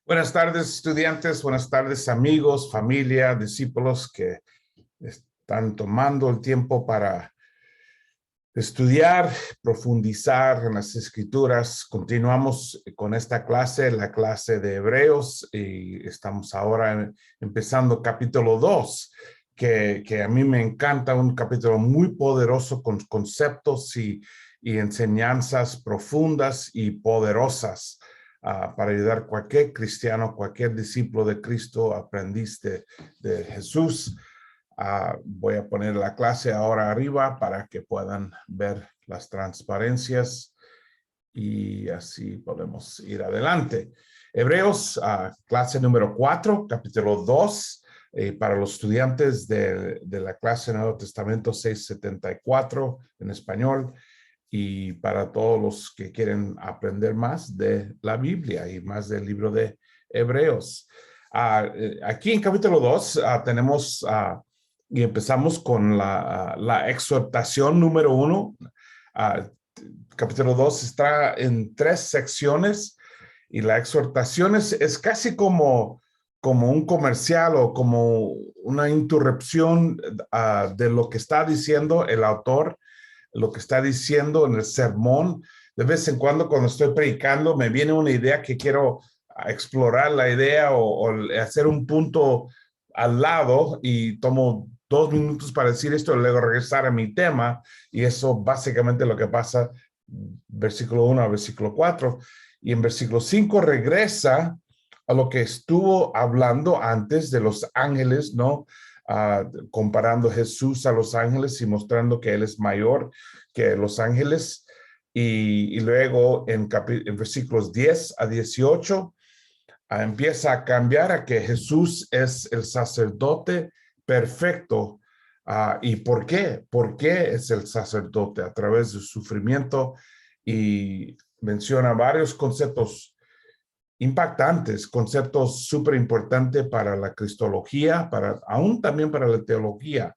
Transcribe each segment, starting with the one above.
Buenas tardes, estudiantes. Buenas tardes, amigos, familia, discípulos que están tomando el tiempo para estudiar, profundizar en las Escrituras. Continuamos con esta clase, la clase de Hebreos, y estamos ahora empezando capítulo 2, que a mí me encanta, un capítulo muy poderoso con conceptos y enseñanzas profundas y poderosas. Para ayudar a cualquier cristiano, cualquier discípulo de Cristo, aprendiz de Jesús. Voy a poner la clase ahora arriba para que puedan ver las transparencias y así podemos ir adelante. Hebreos, clase número 4, capítulo 2, para los estudiantes de la clase Nuevo Testamento 674 en español. Y para todos los que quieren aprender más de la Biblia y más del libro de Hebreos. Aquí en capítulo 2 tenemos, y empezamos con la exhortación número 1. Capítulo 2 está en 3 secciones y la exhortación es casi como un comercial o como una interrupción de lo que está diciendo el autor, lo que está diciendo en el sermón. De vez en cuando estoy predicando me viene una idea que quiero explorar la idea o hacer un punto al lado y tomo 2 minutos para decir esto y luego regresar a mi tema, y eso básicamente lo que pasa versículo 1 a versículo 4, y en versículo 5 regresa a lo que estuvo hablando antes de los ángeles, ¿no? Comparando Jesús a los ángeles y mostrando que Él es mayor que los ángeles. Y luego en versículos 10 a 18 empieza a cambiar a que Jesús es el sacerdote perfecto. ¿Y por qué? ¿Por qué es el sacerdote? A través del sufrimiento, y menciona varios conceptos impactantes, conceptos súper importantes para la cristología, aún también para la teología.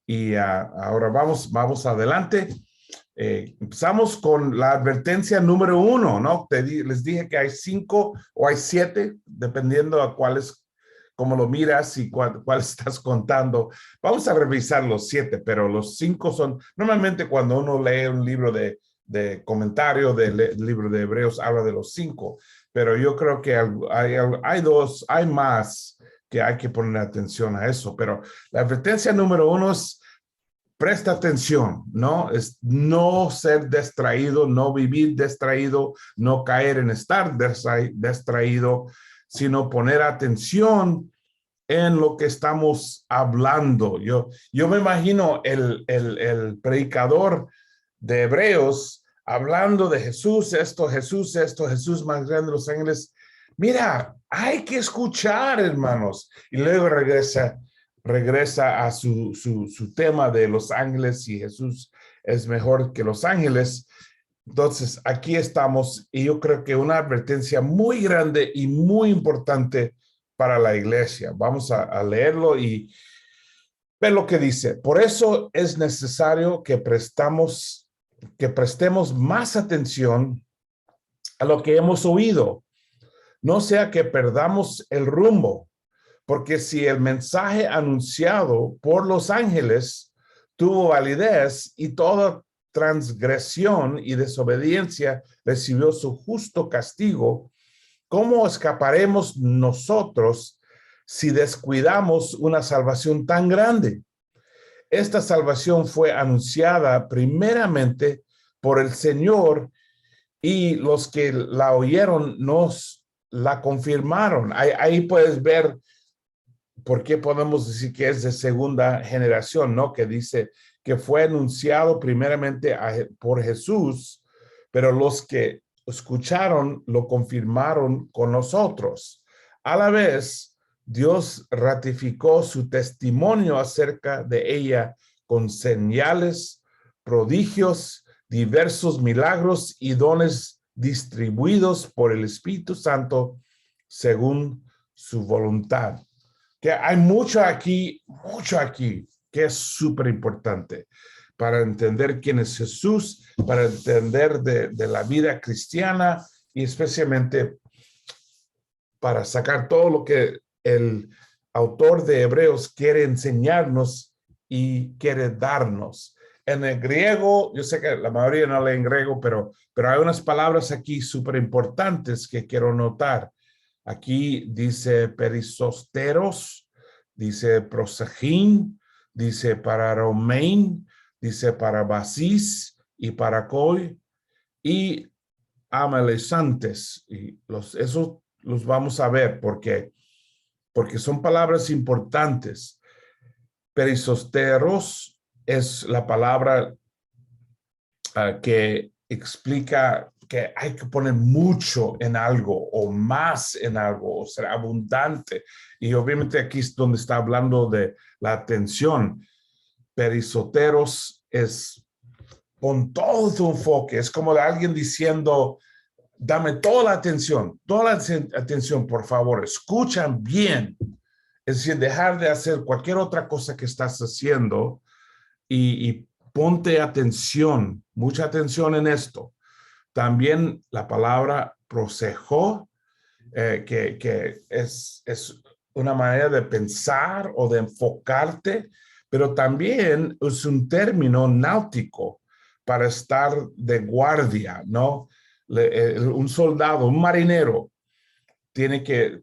Y ahora vamos adelante. Empezamos con la advertencia número 1, ¿no? Les dije que hay 5 o hay 7, dependiendo a cuáles, cómo lo miras y cuál estás contando. Vamos a revisar los 7, pero los 5 son, normalmente cuando uno lee un libro de comentario del libro de Hebreos, habla de los 5, pero yo creo que hay más que hay que poner atención a eso. Pero la advertencia número 1 es: presta atención, ¿no? Es no ser distraído, no vivir distraído, no caer en estar distraído, sino poner atención en lo que estamos hablando. Yo me imagino el predicador de Hebreos hablando de Jesús, Jesús más grande de los ángeles. Mira, hay que escuchar, hermanos. Y luego regresa a su tema de los ángeles, y Jesús es mejor que los ángeles. Entonces, aquí estamos, y yo creo que una advertencia muy grande y muy importante para la iglesia. Vamos a leerlo y ver lo que dice. Por eso es necesario que prestemos más atención a lo que hemos oído, no sea que perdamos el rumbo. Porque si el mensaje anunciado por los ángeles tuvo validez y toda transgresión y desobediencia recibió su justo castigo, ¿cómo escaparemos nosotros si descuidamos una salvación tan grande? Esta salvación fue anunciada primeramente por el Señor, y los que la oyeron nos la confirmaron. Ahí puedes ver ¿por qué podemos decir que es de segunda generación, no? Que dice que fue anunciado primeramente por Jesús, pero los que escucharon lo confirmaron con nosotros. A la vez, Dios ratificó su testimonio acerca de ella con señales, prodigios, diversos milagros y dones distribuidos por el Espíritu Santo según su voluntad. Que hay mucho aquí que es súper importante para entender quién es Jesús, para entender de la vida cristiana, y especialmente para sacar todo lo que el autor de Hebreos quiere enseñarnos y quiere darnos. En el griego, yo sé que la mayoría no lee en griego, pero hay unas palabras aquí súper importantes que quiero notar. Aquí dice perisosteros, dice prosagín, dice para romain, dice para basis y para coi y amelesantes. Y esos los vamos a ver porque son palabras importantes. Perisosteros es la palabra que explica que hay que poner mucho en algo o más en algo o ser abundante. Y obviamente aquí es donde está hablando de la atención. Perisoteros es con todo tu enfoque. Es como de alguien diciendo, dame toda la atención, por favor. Escuchan bien. Es decir, dejar de hacer cualquier otra cosa que estás haciendo y ponte atención, mucha atención en esto. También la palabra prosejo, que es una manera de pensar o de enfocarte, pero también es un término náutico para estar de guardia, ¿no? Un soldado, un marinero, tiene que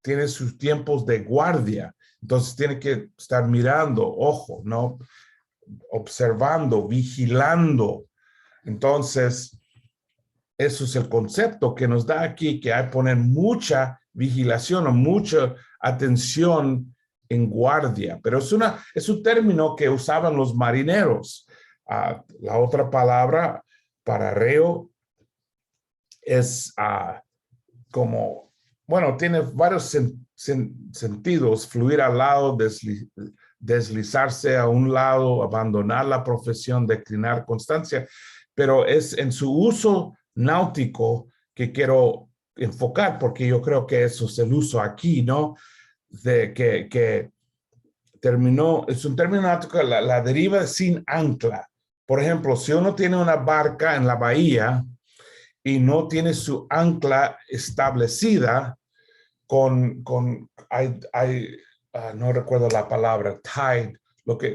tiene sus tiempos de guardia, entonces tiene que estar mirando, ojo, ¿no? Observando, vigilando. Entonces, eso es el concepto que nos da aquí, que hay que poner mucha vigilación o mucha atención en guardia. Pero es un término que usaban los marineros. La otra palabra para reo es como, bueno, tiene varios sentidos: fluir al lado, deslizarse a un lado, abandonar la profesión, declinar constancia, pero es en su uso náutico que quiero enfocar, porque yo creo que eso es el uso aquí, ¿no? De que terminó, es un término náutico, la deriva sin ancla. Por ejemplo, si uno tiene una barca en la bahía y no tiene su ancla establecida no recuerdo la palabra, tide,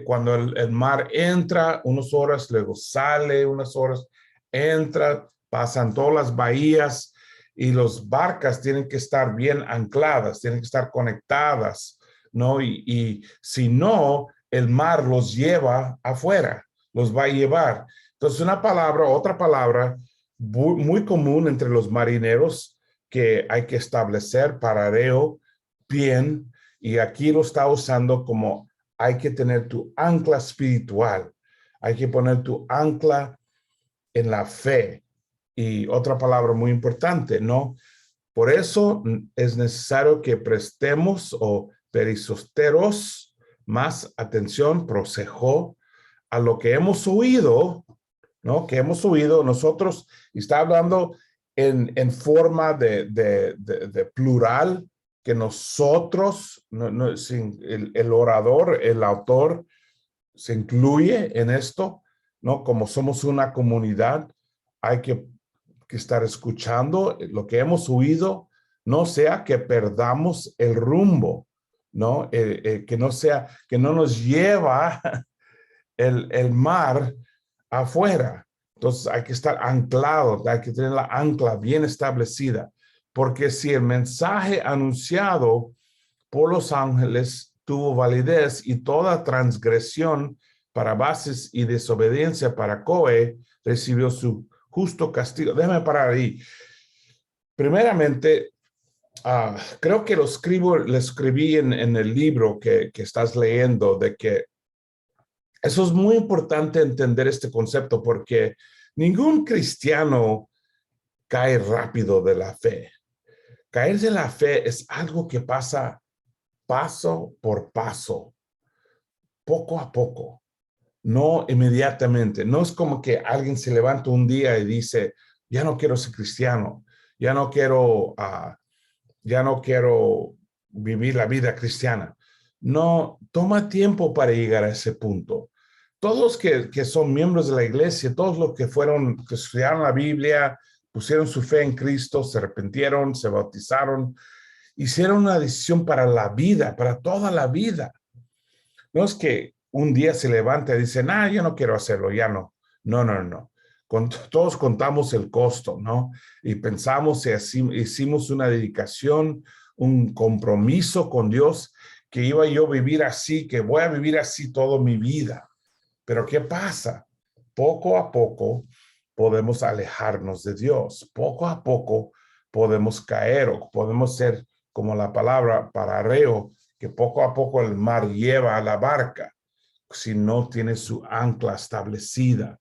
cuando el mar entra unas horas, luego sale unas horas, entra, pasan todas las bahías y las barcas tienen que estar bien ancladas, tienen que estar conectadas, ¿no? Y si no, el mar los lleva afuera, los va a llevar. Entonces, otra palabra muy común entre los marineros que hay que establecer parareo bien, y aquí lo está usando como hay que tener tu ancla espiritual, hay que poner tu ancla en la fe. Y otra palabra muy importante, ¿no? Por eso es necesario que prestemos o perisosteros más atención, prosejo, a lo que hemos oído, ¿no? Que hemos oído nosotros, y está hablando en forma de plural, que nosotros, sin el orador, el autor, se incluye en esto, ¿no? Como somos una comunidad, hay que estar escuchando lo que hemos oído, no sea que perdamos el rumbo, ¿no? Que no nos lleva el mar afuera. Entonces hay que estar anclado, hay que tener la ancla bien establecida, porque si el mensaje anunciado por los ángeles tuvo validez y toda transgresión para bases y desobediencia para Coe recibió su justo castigo. Déjame parar ahí. Primeramente, creo que lo escribí en el libro que estás leyendo, de que eso es muy importante entender este concepto, porque ningún cristiano cae rápido de la fe. Caer de la fe es algo que pasa paso por paso, poco a poco, no inmediatamente. No es como que alguien se levanta un día y dice, ya no quiero ser cristiano, ya no quiero vivir la vida cristiana. No, toma tiempo para llegar a ese punto. Todos que son miembros de la iglesia, todos los que estudiaron la Biblia, pusieron su fe en Cristo, se arrepintieron, se bautizaron, hicieron una decisión para la vida, para toda la vida. No es que un día se levanta y dice, yo no quiero hacerlo, ya no. No, no, no. Todos contamos el costo, ¿no? Y pensamos y así, hicimos una dedicación, un compromiso con Dios, que iba yo a vivir así, que voy a vivir así toda mi vida. Pero ¿qué pasa? Poco a poco podemos alejarnos de Dios. Poco a poco podemos caer o podemos ser como la palabra parareo, que poco a poco el mar lleva a la barca si no tiene su ancla establecida.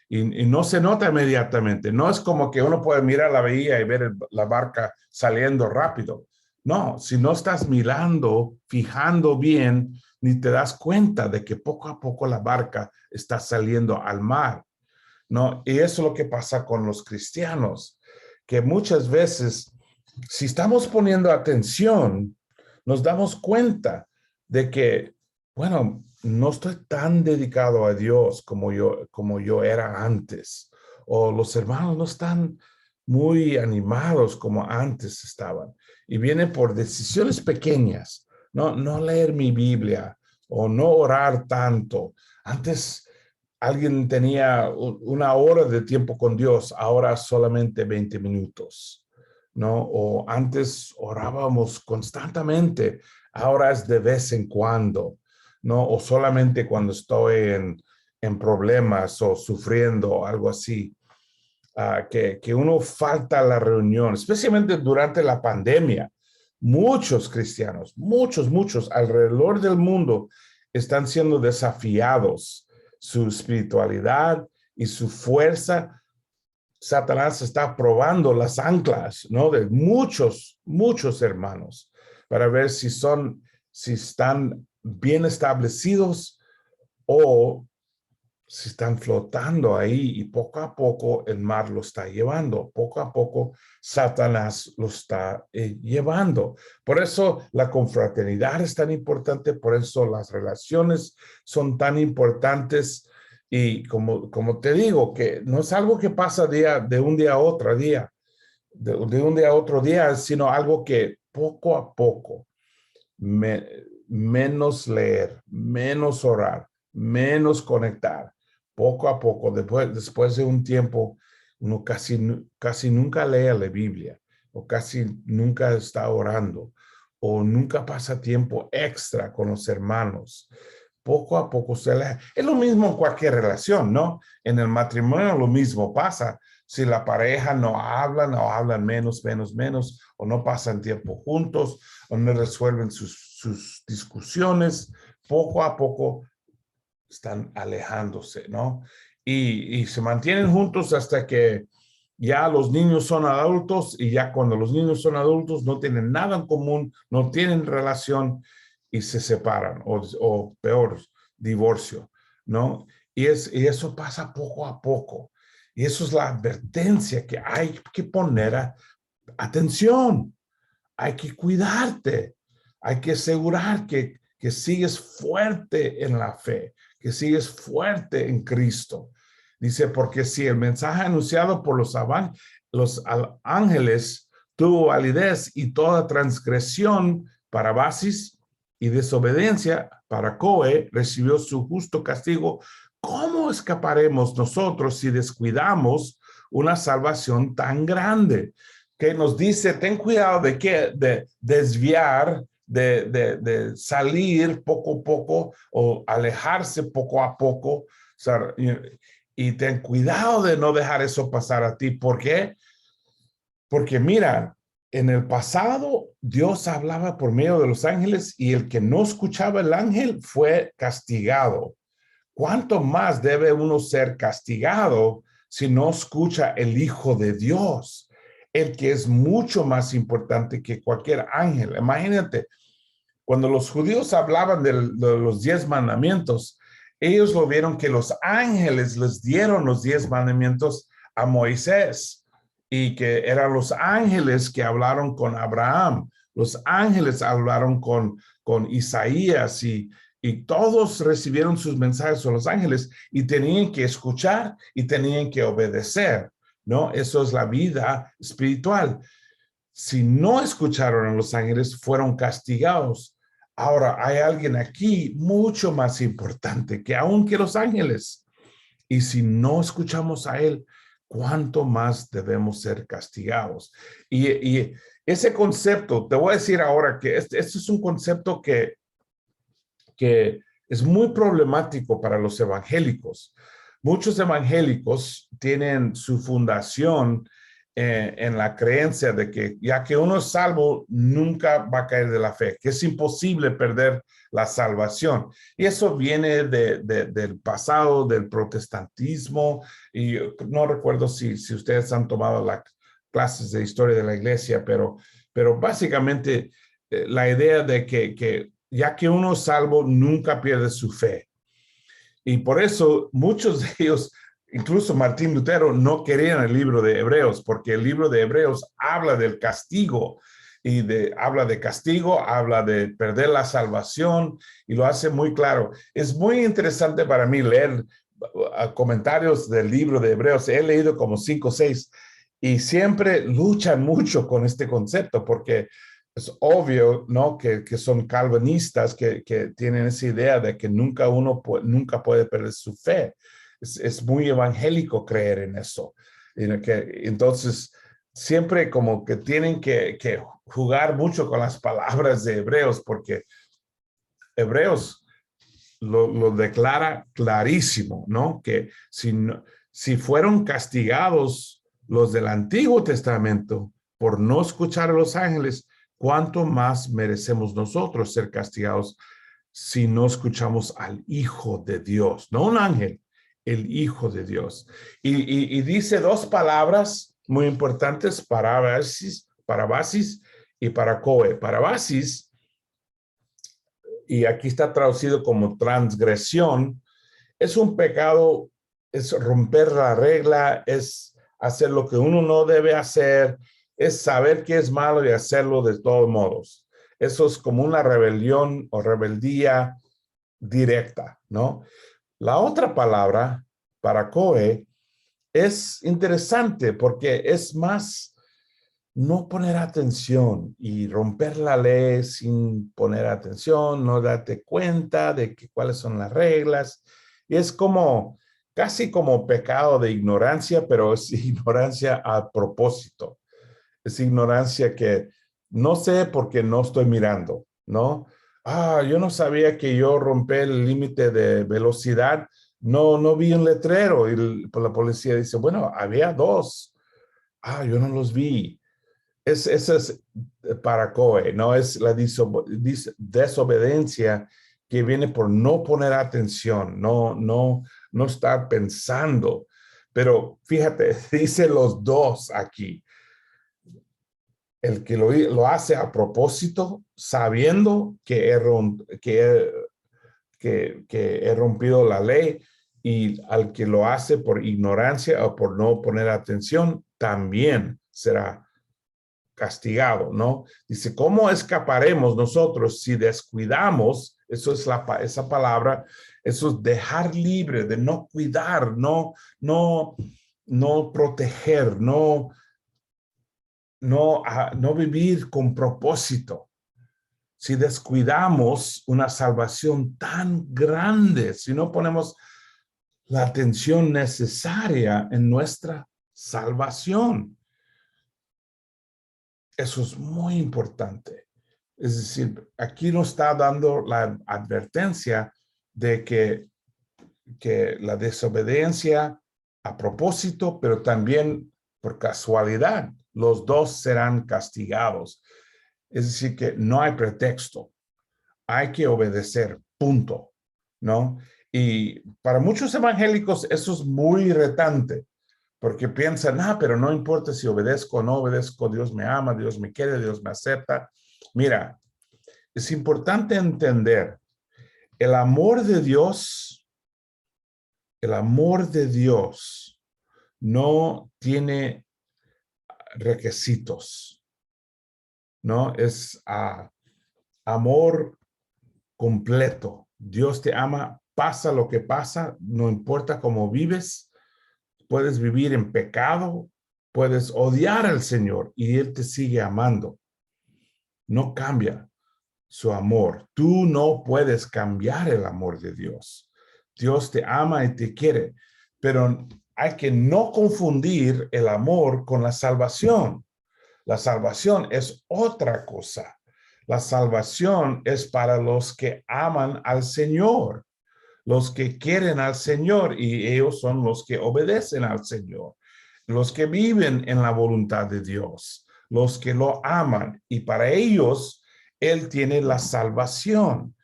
Y no se nota inmediatamente. No es como que uno puede mirar la bahía y ver la barca saliendo rápido. No, si no estás mirando, fijando bien, ni te das cuenta de que poco a poco la barca está saliendo al mar, ¿no? Y eso es lo que pasa con los cristianos, que muchas veces, si estamos poniendo atención, nos damos cuenta de que, bueno, no estoy tan dedicado a Dios como yo era antes, o los hermanos no están muy animados como antes estaban, y viene por decisiones pequeñas, no leer mi Biblia o no orar tanto. Antes alguien tenía una hora de tiempo con Dios, ahora solamente 20 minutos, ¿no? O antes orábamos constantemente, ahora es de vez en cuando, ¿no? O solamente cuando estoy en problemas o sufriendo o algo así. Que uno falta a la reunión, especialmente durante la pandemia. Muchos cristianos, muchos alrededor del mundo están siendo desafiados. Su espiritualidad y su fuerza, Satanás está probando las anclas, ¿no? De muchos hermanos para ver si están bien establecidos o si están flotando ahí, y poco a poco el mar lo está llevando, poco a poco Satanás lo está llevando. Por eso la confraternidad es tan importante, por eso las relaciones son tan importantes, y como te digo, que no es algo que pasa de un día a otro día, de un día a otro día, sino algo que poco a poco, menos leer, menos orar, menos conectar. Poco a poco, después de un tiempo, uno casi nunca lee la Biblia, o casi nunca está orando, o nunca pasa tiempo extra con los hermanos. Poco a poco se aleja. Es lo mismo en cualquier relación, ¿no? En el matrimonio lo mismo pasa. Si la pareja no hablan menos, o no pasan tiempo juntos, o no resuelven sus discusiones, poco a poco están alejándose, ¿no? Y se mantienen juntos hasta que ya los niños son adultos, y ya cuando los niños son adultos no tienen nada en común, no tienen relación y se separan, o peor, divorcio, ¿no? Y eso pasa poco a poco. Y eso es la advertencia que hay que poner atención. Hay que cuidarte, hay que asegurar que sigues fuerte en la fe, que sigues fuerte en Cristo. Dice, porque si el mensaje anunciado por los ángeles tuvo validez, y toda transgresión para Basis y desobediencia para Coe recibió su justo castigo, ¿cómo escaparemos nosotros si descuidamos una salvación tan grande? Que nos dice, ten cuidado de desviar, de salir poco a poco, o alejarse poco a poco, o sea, y ten cuidado de no dejar eso pasar a ti. ¿Por qué? Porque mira, en el pasado Dios hablaba por medio de los ángeles, y el que no escuchaba el ángel fue castigado. ¿Cuánto más debe uno ser castigado si no escucha el Hijo de Dios, el que es mucho más importante que cualquier ángel? Imagínate, cuando los judíos hablaban de los 10 mandamientos, ellos lo vieron que los ángeles les dieron los 10 mandamientos a Moisés, y que eran los ángeles que hablaron con Abraham, los ángeles hablaron con Isaías, y todos recibieron sus mensajes de los ángeles, y tenían que escuchar y tenían que obedecer. ¿no? Eso es la vida espiritual. Si no escucharon a los ángeles, fueron castigados. Ahora, hay alguien aquí mucho más importante que aún que los ángeles. Y si no escuchamos a él, ¿cuánto más debemos ser castigados? Y ese concepto, te voy a decir ahora que este es un concepto que es muy problemático para los evangélicos. Muchos evangélicos tienen su fundación en la creencia de que ya que uno es salvo, nunca va a caer de la fe, que es imposible perder la salvación. Y eso viene del pasado, del protestantismo, y no recuerdo si ustedes han tomado las clases de historia de la iglesia, pero básicamente la idea de que ya que uno es salvo, nunca pierde su fe. Y por eso muchos de ellos, incluso Martín Lutero, no querían el libro de Hebreos, porque el libro de Hebreos habla del castigo, habla de castigo, habla de perder la salvación, y lo hace muy claro. Es muy interesante para mí leer comentarios del libro de Hebreos. He leído como 5 o 6, y siempre luchan mucho con este concepto, porque es obvio, ¿no? Que son calvinistas, que tienen esa idea de que nunca puede perder su fe. Es muy evangélico creer en eso. Entonces, siempre como que tienen que jugar mucho con las palabras de Hebreos, porque Hebreos lo declara clarísimo, ¿no? Que si fueron castigados los del Antiguo Testamento por no escuchar a los ángeles, ¿cuánto más merecemos nosotros ser castigados si no escuchamos al Hijo de Dios? No un ángel, el Hijo de Dios. Y dice dos palabras muy importantes: parabasis y paracoe. Parabasis, y aquí está traducido como transgresión, es un pecado, es romper la regla, es hacer lo que uno no debe hacer, es saber que es malo y hacerlo de todos modos. Eso es como una rebelión o rebeldía directa, ¿no? La otra palabra, paracoe, es interesante porque es más no poner atención y romper la ley sin poner atención, no darte cuenta de cuáles son las reglas. Y es como, casi como pecado de ignorancia, pero es ignorancia a propósito. Es ignorancia que no sé porque no estoy mirando, ¿no? Yo no sabía que yo rompí el límite de velocidad. No vi un letrero y la policía dice, bueno, había dos. Yo no los vi. Eso es paracoe, ¿no? Es la desobediencia que viene por no poner atención, no estar pensando. Pero fíjate, dice los dos aquí. El que lo hace a propósito, sabiendo que he rompido la ley, y al que lo hace por ignorancia o por no poner atención, también será castigado, ¿no? Dice, ¿cómo escaparemos nosotros si descuidamos? Eso es esa palabra, eso es dejar libre, de no cuidar, no proteger, no vivir con propósito. Si descuidamos una salvación tan grande, si no ponemos la atención necesaria en nuestra salvación. Eso es muy importante. Es decir, aquí nos está dando la advertencia de que la desobediencia a propósito, pero también por casualidad, los dos serán castigados. Es decir, que no hay pretexto. Hay que obedecer, punto, ¿no? Y para muchos evangélicos eso es muy retante, porque piensan, pero no importa si obedezco o no obedezco, Dios me ama, Dios me quiere, Dios me acepta. Mira, es importante entender, el amor de Dios no tiene requisitos, ¿no? Es amor completo. Dios te ama, pasa lo que pasa, no importa cómo vives. Puedes vivir en pecado puedes odiar al Señor y Él te sigue amando. No cambia su amor. Tú no puedes cambiar el amor de Dios. Dios te ama y te quiere, pero hay que no confundir el amor con la salvación. La salvación es otra cosa. La salvación es para los que aman al Señor, los que quieren al Señor, y ellos son los que obedecen al Señor, los que viven en la voluntad de Dios, los que lo aman, y para ellos Él tiene la salvación.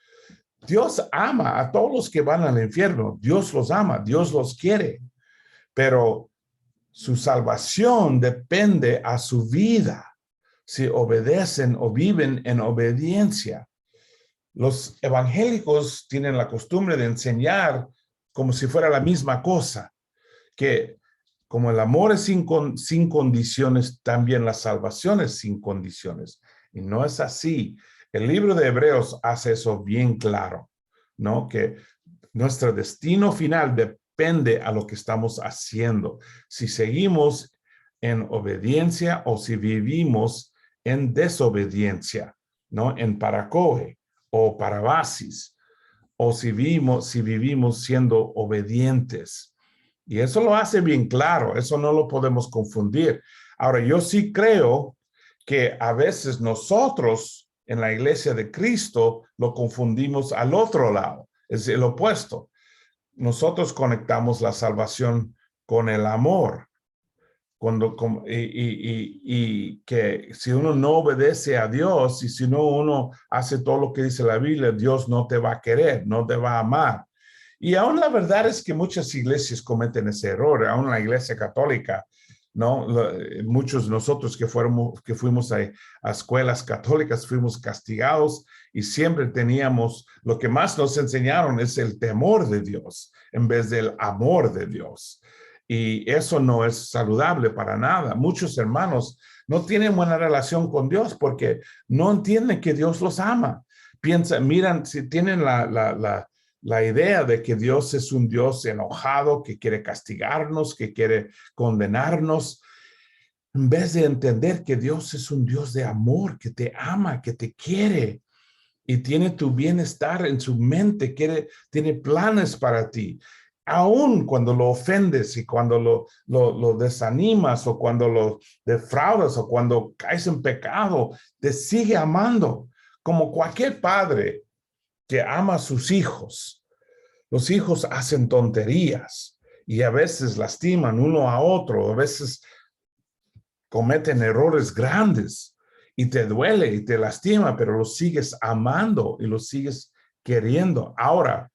Dios ama a todos los que van al infierno. Dios los ama, Dios los quiere, pero su salvación depende a su vida, si obedecen o viven en obediencia. Los evangélicos tienen la costumbre de enseñar como si fuera la misma cosa, que como el amor es sin condiciones, también la salvación es sin condiciones. Y no es así. El libro de Hebreos hace eso bien claro, ¿no? Que nuestro destino final depende a lo que estamos haciendo. Si seguimos en obediencia o si vivimos en desobediencia, ¿no? En paracoe o parabasis, o si vivimos siendo obedientes. Y eso lo hace bien claro, eso no lo podemos confundir. Ahora, yo sí creo que a veces nosotros en la iglesia de Cristo lo confundimos al otro lado, es el opuesto. Nosotros conectamos la salvación con el amor. Y que si uno no obedece a Dios y si no uno hace todo lo que dice la Biblia, Dios no te va a querer, no te va a amar. Y aún la verdad es que muchas iglesias cometen ese error, aún la iglesia católica, ¿no? Muchos de nosotros que fuimos a escuelas católicas fuimos castigados y siempre teníamos, lo que más nos enseñaron es el temor de Dios en vez del amor de Dios. Y eso no es saludable para nada. Muchos hermanos no tienen buena relación con Dios porque no entienden que Dios los ama. Miran, si tienen la idea de que Dios es un Dios enojado, que quiere castigarnos, que quiere condenarnos, en vez de entender que Dios es un Dios de amor, que te ama, que te quiere y tiene tu bienestar en su mente, tiene planes para ti. Aún cuando lo ofendes y cuando lo desanimas o cuando lo defraudas o cuando caes en pecado, te sigue amando como cualquier padre que ama a sus hijos. Los hijos hacen tonterías y a veces lastiman uno a otro, a veces cometen errores grandes y te duele y te lastima, pero los sigues amando y los sigues queriendo. Ahora,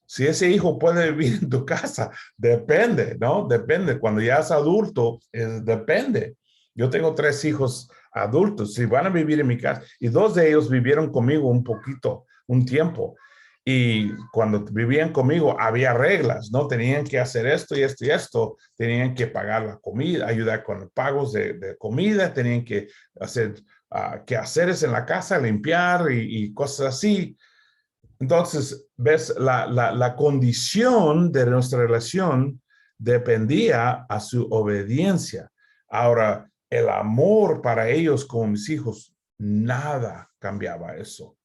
si ese hijo puede vivir en tu casa, depende, ¿no? Depende. Cuando ya es adulto, depende. Yo tengo 3 hijos adultos, si van a vivir en mi casa, y 2 de ellos vivieron conmigo un tiempo. Y cuando vivían conmigo había reglas, ¿no? Tenían que hacer esto y esto y esto. Tenían que pagar la comida, ayudar con los pagos de comida, tenían que hacer quehaceres en la casa, limpiar y cosas así. Entonces, ves, la condición de nuestra relación dependía a su obediencia. Ahora, el amor para ellos como mis hijos, nada cambiaba eso.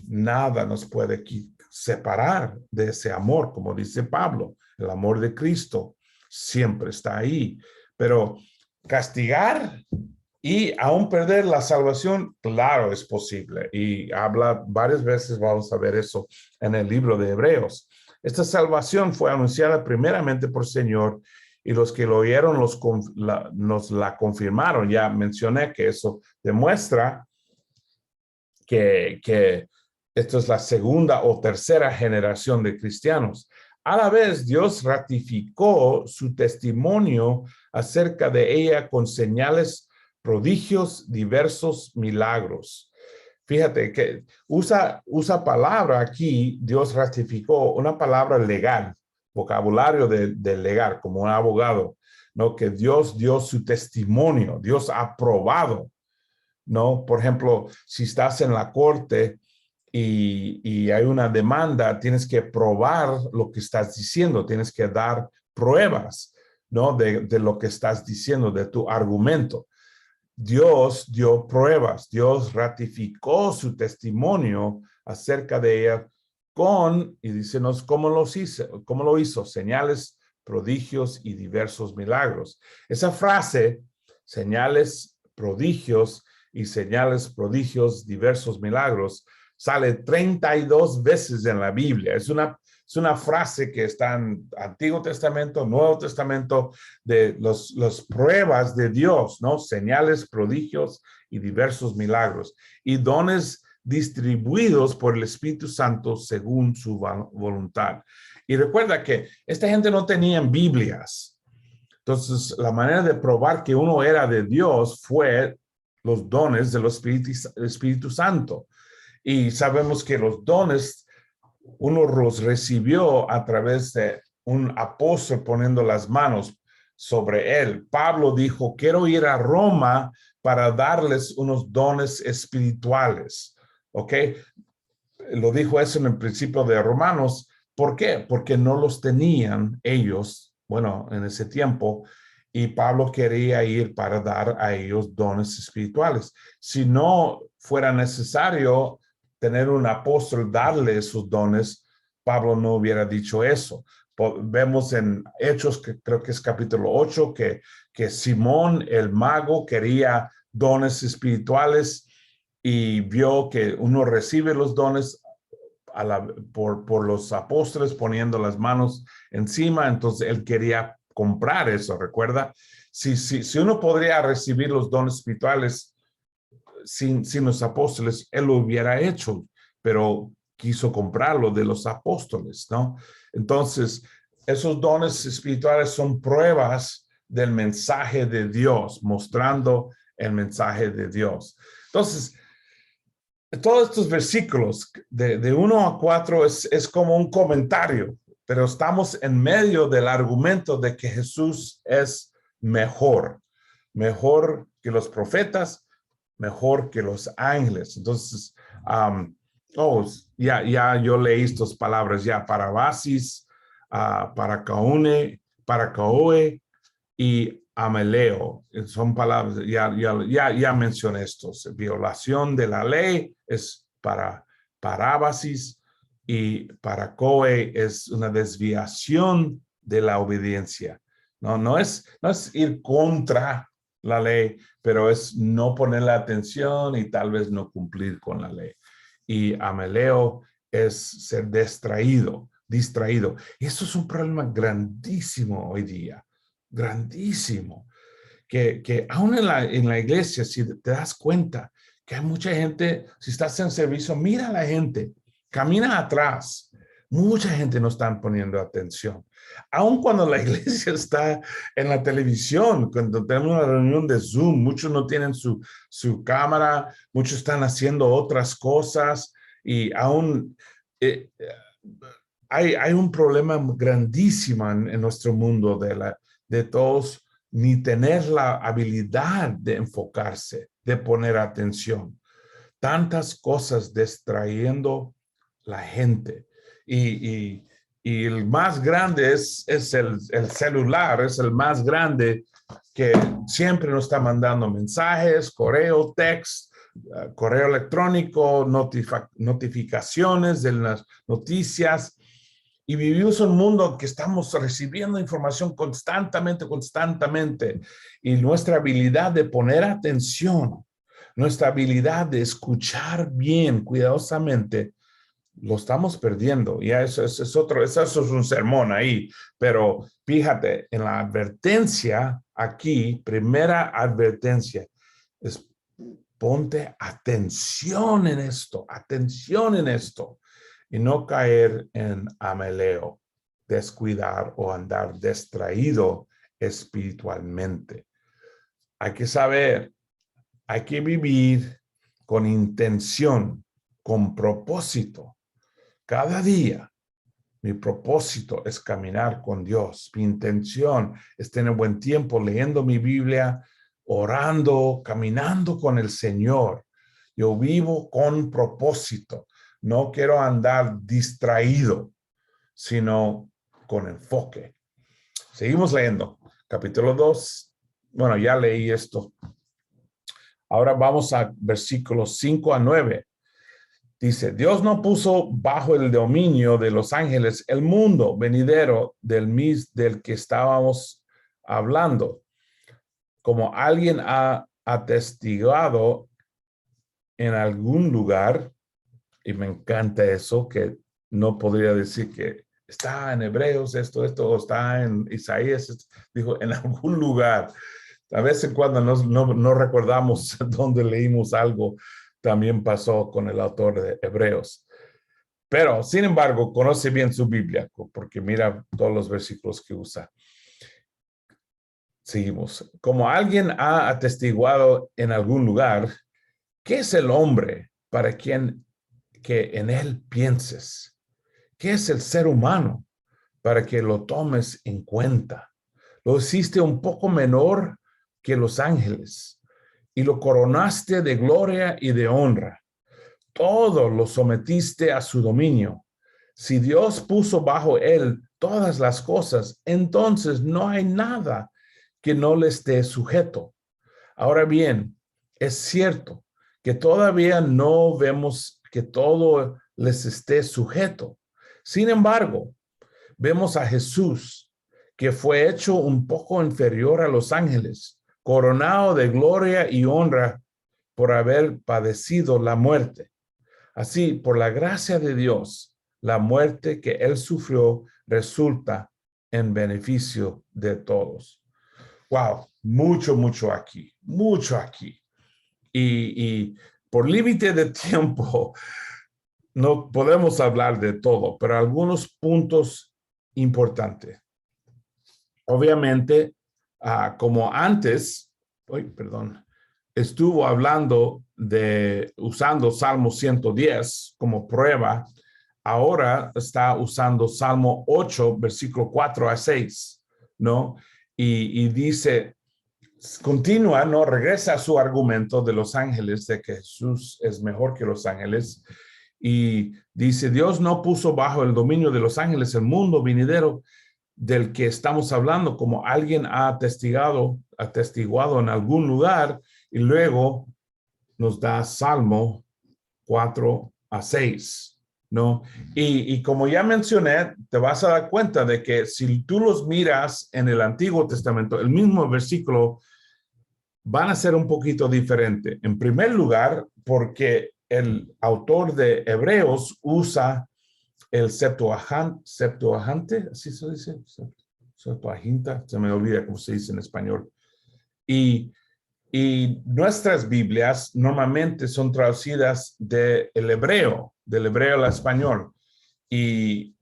Nada nos puede separar de ese amor, como dice Pablo. El amor de Cristo siempre está ahí. Pero castigar y aún perder la salvación, claro, es posible. Y habla varias veces, vamos a ver eso en el libro de Hebreos. Esta salvación fue anunciada primeramente por el Señor y los que lo oyeron nos la confirmaron. Ya mencioné que eso demuestra que esto es la segunda o tercera generación de cristianos. A la vez, Dios ratificó su testimonio acerca de ella con señales, prodigios, diversos milagros. Fíjate que usa palabra aquí, Dios ratificó una palabra legal, vocabulario de legal, como un abogado, ¿no? Que Dios dio su testimonio, Dios ha probado, ¿no? Por ejemplo, si estás en la corte y hay una demanda, tienes que probar lo que estás diciendo, tienes que dar pruebas, ¿no? De lo que estás diciendo, de tu argumento. Dios dio pruebas, Dios ratificó su testimonio acerca de ella y dícenos cómo lo hizo, señales, prodigios y diversos milagros. Esa frase, señales, prodigios y señales, prodigios, diversos milagros, sale 32 veces en la Biblia. Es una frase que está en Antiguo Testamento, Nuevo Testamento, de las pruebas de Dios, ¿no? Señales, prodigios y diversos milagros. Y dones distribuidos por el Espíritu Santo según su voluntad. Y recuerda que esta gente no tenía Biblias. Entonces, la manera de probar que uno era de Dios fue los dones del Espíritu Santo. Y sabemos que los dones uno los recibió a través de un apóstol poniendo las manos sobre él. Pablo dijo, quiero ir a Roma para darles unos dones espirituales. ¿Ok? Lo dijo eso en el principio de Romanos. ¿Por qué? Porque no los tenían ellos, bueno, en ese tiempo, y Pablo quería ir para dar a ellos dones espirituales. Si no fuera necesario tener un apóstol darle esos dones, Pablo no hubiera dicho eso. Vemos en Hechos, que creo que es capítulo 8, que Simón el mago quería dones espirituales y vio que uno recibe los dones por los apóstoles poniendo las manos encima, entonces él quería comprar eso, ¿recuerda? Si uno podría recibir los dones espirituales sin los apóstoles, él lo hubiera hecho, pero quiso comprarlo de los apóstoles, ¿no? Entonces, esos dones espirituales son pruebas del mensaje de Dios, mostrando el mensaje de Dios. Entonces, todos estos versículos de 1 a 4 es como un comentario, pero estamos en medio del argumento de que Jesús es mejor que los profetas, mejor que los ángeles. Entonces, ya yo leí estas palabras ya, parabasis, paracaoe y ameleo. Son palabras, ya mencioné estos. Violación de la ley es parábasis y paracoe es una desviación de la obediencia. No es ir contra la ley, pero es no poner la atención y tal vez no cumplir con la ley. Y ameleo es ser distraído. Y eso es un problema grandísimo hoy día, grandísimo, que aún en la iglesia, si te das cuenta que hay mucha gente, si estás en servicio, mira a la gente, camina atrás. Mucha gente no está poniendo atención. Aun cuando la iglesia está en la televisión, cuando tenemos una reunión de Zoom, muchos no tienen su cámara, muchos están haciendo otras cosas y aún hay un problema grandísimo en nuestro mundo de todos ni tener la habilidad de enfocarse, de poner atención. Tantas cosas distrayendo la gente. Y el más grande es el celular, es el más grande que siempre nos está mandando mensajes, correo, text, correo electrónico, notificaciones de las noticias. Y vivimos un mundo que estamos recibiendo información constantemente. Y nuestra habilidad de poner atención, nuestra habilidad de escuchar bien, cuidadosamente, lo estamos perdiendo. Y eso es un sermón ahí. Pero fíjate, en la advertencia aquí, primera advertencia, es ponte atención en esto, y no caer en ameleo, descuidar o andar distraído espiritualmente. Hay que saber, hay que vivir con intención, con propósito. Cada día, mi propósito es caminar con Dios. Mi intención es tener buen tiempo leyendo mi Biblia, orando, caminando con el Señor. Yo vivo con propósito. No quiero andar distraído, sino con enfoque. Seguimos leyendo. capítulo 2. Bueno, ya leí esto. Ahora vamos a versículos 5 a 9. Dice, Dios no puso bajo el dominio de los ángeles el mundo venidero del que estábamos hablando, como alguien ha atestiguado en algún lugar, y me encanta eso, que no podría decir que está en Hebreos esto, o está en Isaías, dijo en algún lugar. A veces cuando no recordamos dónde leímos algo, también pasó con el autor de Hebreos. Pero, sin embargo, conoce bien su Biblia, porque mira todos los versículos que usa. Seguimos. Como alguien ha atestiguado en algún lugar, ¿qué es el hombre para quien que en él pienses? ¿Qué es el ser humano para que lo tomes en cuenta? Lo hiciste un poco menor que los ángeles y lo coronaste de gloria y de honra. Todo lo sometiste a su dominio. Si Dios puso bajo él todas las cosas, entonces no hay nada que no le esté sujeto. Ahora bien, es cierto que todavía no vemos que todo les esté sujeto. Sin embargo, vemos a Jesús, que fue hecho un poco inferior a los ángeles, coronado de gloria y honra por haber padecido la muerte. Así, por la gracia de Dios, la muerte que él sufrió resulta en beneficio de todos. Wow, mucho aquí, mucho aquí. Y por límite de tiempo, no podemos hablar de todo, pero algunos puntos importantes. Obviamente, como antes, estuvo hablando usando Salmo 110 como prueba, ahora está usando Salmo 8, versículo 4 a 6, ¿no? Y dice, continúa, ¿no? Regresa a su argumento de los ángeles, de que Jesús es mejor que los ángeles, y dice, Dios no puso bajo el dominio de los ángeles el mundo venidero del que estamos hablando, como alguien ha atestiguado en algún lugar, y luego nos da Salmo 4 a 6, ¿no? Y como ya mencioné, te vas a dar cuenta de que si tú los miras en el Antiguo Testamento, el mismo versículo van a ser un poquito diferente. En primer lugar, porque el autor de Hebreos usa el Septuaginte, así se dice, Septuaginta, se me olvida cómo se dice en español. Y nuestras Biblias normalmente son traducidas del hebreo al español. Y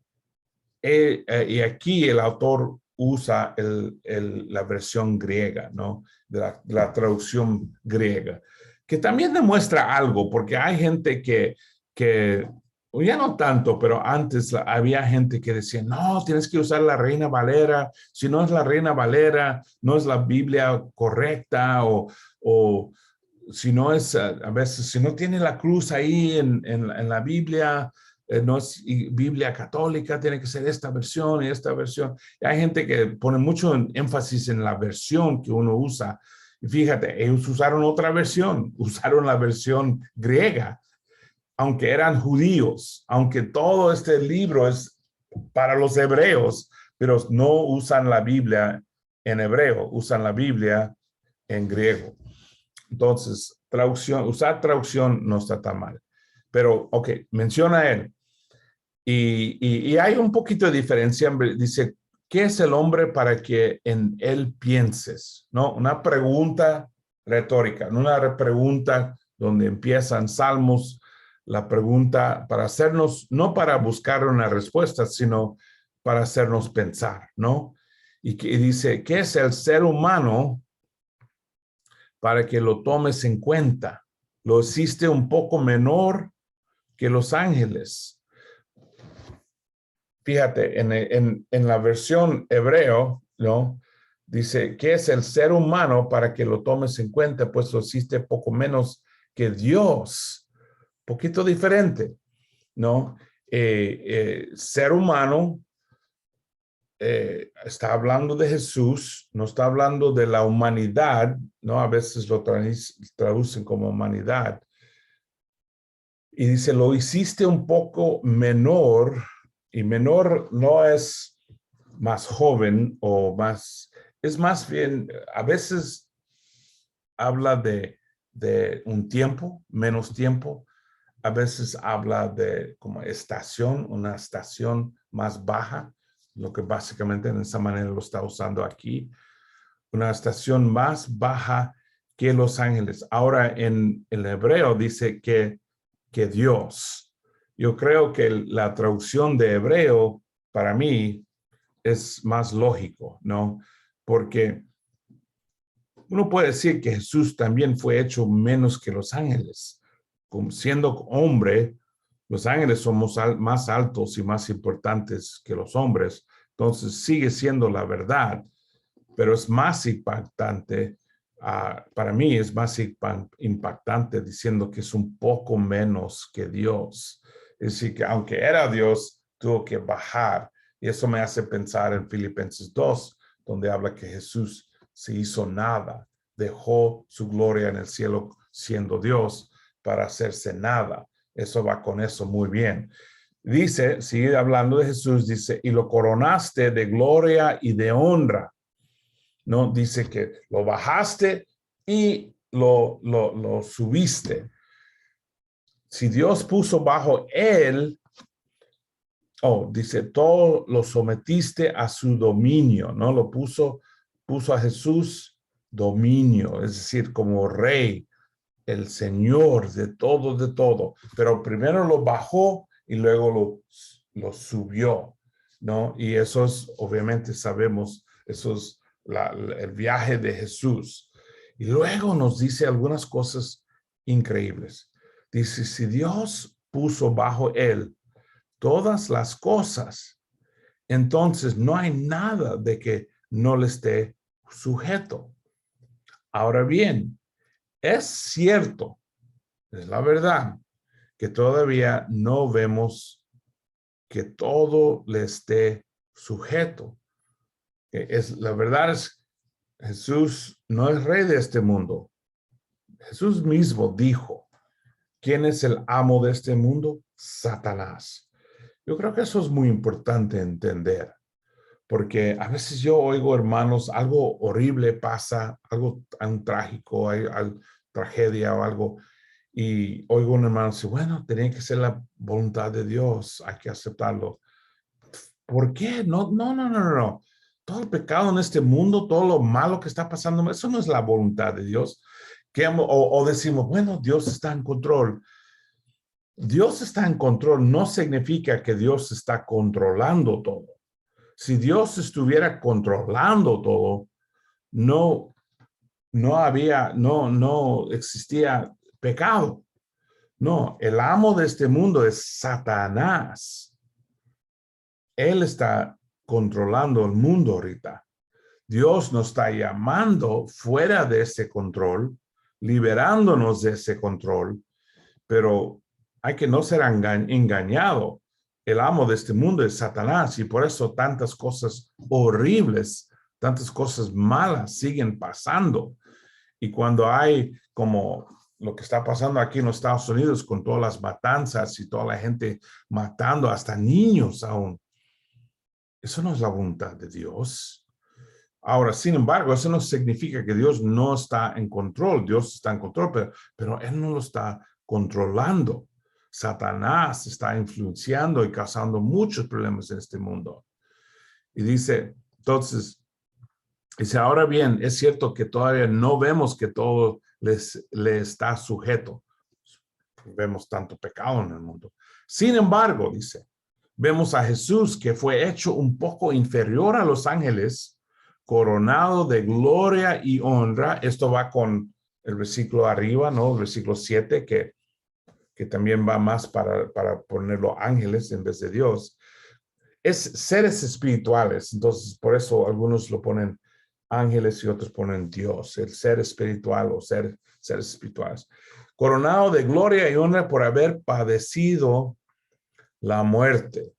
aquí el autor usa la versión griega, ¿no? De la traducción griega, que también demuestra algo, porque hay gente que ya no tanto, pero antes había gente que decía, no, tienes que usar la Reina Valera, si no es la Reina Valera, no es la Biblia correcta, o si no es, a veces, si no tiene la cruz ahí en la Biblia, no es Biblia católica, tiene que ser esta versión y esta versión. Y hay gente que pone mucho énfasis en la versión que uno usa. Y fíjate, ellos usaron otra versión, usaron la versión griega, aunque eran judíos, aunque todo este libro es para los hebreos, pero no usan la Biblia en hebreo, usan la Biblia en griego. Entonces, usar traducción no está tan mal. Pero, ok, menciona él. Y hay un poquito de diferencia. Dice, ¿qué es el hombre para que en él pienses? ¿No? Una pregunta retórica, no una pregunta donde empiezan salmos, la pregunta para hacernos, no para buscar una respuesta, sino para hacernos pensar, ¿no? Y dice, ¿qué es el ser humano para que lo tomes en cuenta? Lo hiciste un poco menor que los ángeles. Fíjate, en la versión hebreo, ¿no? Dice, ¿qué es el ser humano para que lo tomes en cuenta? Pues lo hiciste poco menos que Dios. Poquito diferente, ¿no? Ser humano está hablando de Jesús, no está hablando de la humanidad, ¿no? A veces lo traducen como humanidad. Y dice, lo hiciste un poco menor, y menor no es más joven o más, es más bien, a veces habla de un tiempo, menos tiempo, a veces habla de como estación, una estación más baja, lo que básicamente en esa manera lo está usando aquí, una estación más baja que los ángeles. Ahora en el hebreo dice que Dios. Yo creo que la traducción de hebreo para mí es más lógico, ¿no? Porque uno puede decir que Jesús también fue hecho menos que los ángeles. Como siendo hombre, los ángeles somos más altos y más importantes que los hombres. Entonces sigue siendo la verdad, pero es más impactante. Para mí es más impactante diciendo que es un poco menos que Dios. Es decir, que aunque era Dios, tuvo que bajar. Y eso me hace pensar en Filipenses 2, donde habla que Jesús se hizo nada, dejó su gloria en el cielo siendo Dios para hacerse nada. Eso va con eso muy bien. Dice, sigue hablando de Jesús, dice, y lo coronaste de gloria y de honra. ¿No? Dice que lo bajaste y lo subiste. Si Dios puso bajo él, dice, todo lo sometiste a su dominio, ¿no? Puso a Jesús dominio, es decir, como rey, el Señor de todo, pero primero lo bajó y luego lo subió, ¿no? Y eso es, obviamente sabemos, eso es el viaje de Jesús. Y luego nos dice algunas cosas increíbles. Dice, si Dios puso bajo él todas las cosas, entonces no hay nada de que no le esté sujeto. Ahora bien, es cierto, es la verdad, que todavía no vemos que todo le esté sujeto. La verdad es, Jesús no es rey de este mundo. Jesús mismo dijo, ¿quién es el amo de este mundo? Satanás. Yo creo que eso es muy importante entender, porque a veces yo oigo, hermanos, algo horrible pasa, algo tan trágico, hay tragedia o algo, y oigo un hermano decir, bueno, tenía que ser la voluntad de Dios, hay que aceptarlo. ¿Por qué? No. Todo el pecado en este mundo, todo lo malo que está pasando, eso no es la voluntad de Dios. O decimos, bueno, Dios está en control. Dios está en control no significa que Dios está controlando todo. Si Dios estuviera controlando todo, no existía pecado. No, el amo de este mundo es Satanás. Él está controlando el mundo ahorita. Dios nos está llamando fuera de ese control, liberándonos de ese control, pero hay que no ser engañado. El amo de este mundo es Satanás y por eso tantas cosas horribles, tantas cosas malas siguen pasando. Y cuando hay como lo que está pasando aquí en los Estados Unidos con todas las matanzas y toda la gente matando hasta niños aún, eso no es la voluntad de Dios. Ahora, sin embargo, eso no significa que Dios no está en control. Dios está en control, pero Él no lo está controlando. Satanás está influenciando y causando muchos problemas en este mundo. Y dice, entonces, ahora bien, es cierto que todavía no vemos que todo le está sujeto. Vemos tanto pecado en el mundo. Sin embargo, dice, vemos a Jesús que fue hecho un poco inferior a los ángeles, coronado de gloria y honra. Esto va con el versículo arriba, ¿no? El versículo 7, que también va más para ponerlo ángeles en vez de Dios. Es seres espirituales, entonces por eso algunos lo ponen ángeles y otros ponen Dios, el ser espiritual o seres espirituales. Coronado de gloria y honra por haber padecido la muerte.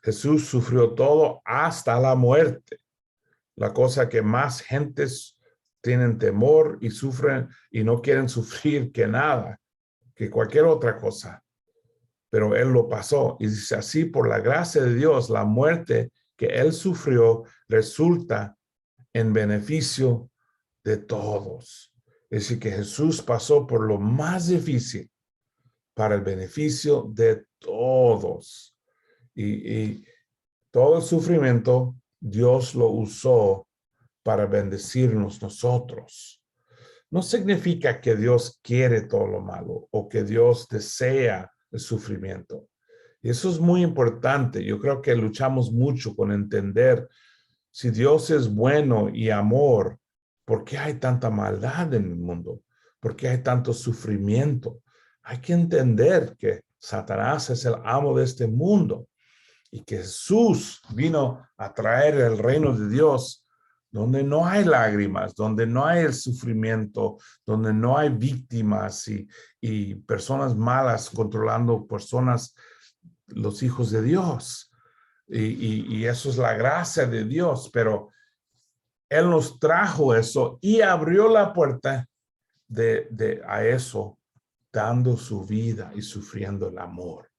Jesús sufrió todo hasta la muerte. La cosa que más gentes tienen temor y sufren y no quieren sufrir que nada, que cualquier otra cosa. Pero él lo pasó y dice así, por la gracia de Dios, la muerte que él sufrió resulta en beneficio de todos. Es decir, que Jesús pasó por lo más difícil para el beneficio de todos. Y todo el sufrimiento, Dios lo usó para bendecirnos nosotros. No significa que Dios quiere todo lo malo o que Dios desea el sufrimiento. Y eso es muy importante. Yo creo que luchamos mucho con entender si Dios es bueno y amor, ¿por qué hay tanta maldad en el mundo? ¿Por qué hay tanto sufrimiento? Hay que entender que Satanás es el amo de este mundo y que Jesús vino a traer el reino de Dios donde no hay lágrimas, donde no hay el sufrimiento, donde no hay víctimas y personas malas controlando personas, los hijos de Dios. Y eso es la gracia de Dios, pero Él nos trajo eso y abrió la puerta a eso, dando su vida y sufriendo el amor.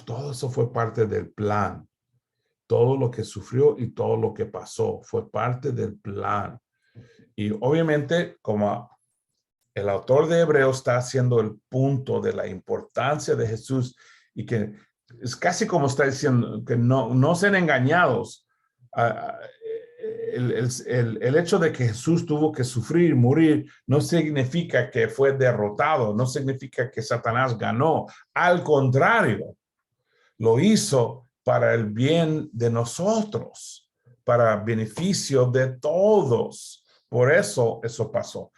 Todo eso fue parte del plan. Todo lo que sufrió y todo lo que pasó fue parte del plan. Y obviamente, como el autor de Hebreos está haciendo el punto de la importancia de Jesús y que es casi como está diciendo que no sean engañados. El hecho de que Jesús tuvo que sufrir y morir no significa que fue derrotado, no significa que Satanás ganó. Al contrario, lo hizo para el bien de nosotros, para beneficio de todos. Por eso pasó.